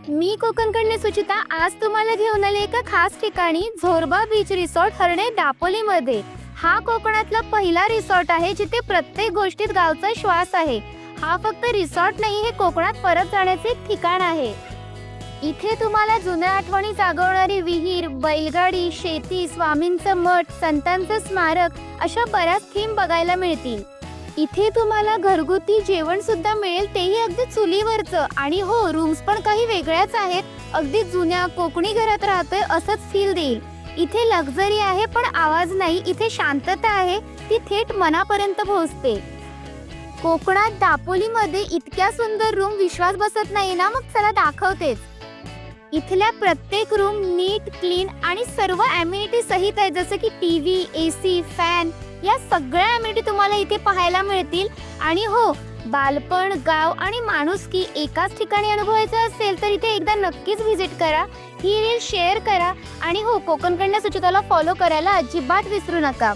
मी कोकणकडने सुचिता आज तुम्हाला घेऊन आले एका खास ठिकाणी झोरबा बीच रिसॉर्ट हरणे दापोलीमध्ये. हा कोकणातला पहिला रिसॉर्ट आहे जिथे प्रत्येक गोष्टीत गावचा श्वास आहे. हा फक्त रिसॉर्ट नाही, हे कोकणात परत जाण्याचे एक ठिकाण आहे. इथे तुम्हाला जुन्या आठवणी जागवणारी विहीर, बैलगाडी, शेती, स्वामींचं मठ, संतांचं स्मारक अशा बऱ्याच थीम बघायला मिळतील. इथे तुम्हाला घरगुती जेवण सुद्धा मिळेल, तेही अगदी चुलीवरचं. आणि हो, रूम्स पण काही वेगळ्याच आहेत. अगदी जुन्या कोकणी घरात राहतोय असंच फील देईल. इथे लक्झरी आहे पण आवाज नाही. इथे शांतता आहे, ती थेट मनापर्यंत पोहोचते. कोकणात दापोलीमध्ये इतक्या सुंदर रूम, विश्वास बसत नाही ना? मग चला दाखवतेच. इथल्या प्रत्येक रूम नीट, क्लीन आणि सर्व ॲम्युनिटी सहित आहे, जसं की टीव्ही, एसी, फॅन या सगळ्या ॲम्युनिटी तुम्हाला इथे पाहायला मिळतील. आणि हो, बालपण, गाव आणि माणुसकी एकाच ठिकाणी अनुभवायचं असेल तर इथे एकदा नक्कीच व्हिजिट करा. ही रील शेअर करा आणि हो, कोकणकडनं सुचिताला फॉलो करायला अजिबात विसरू नका.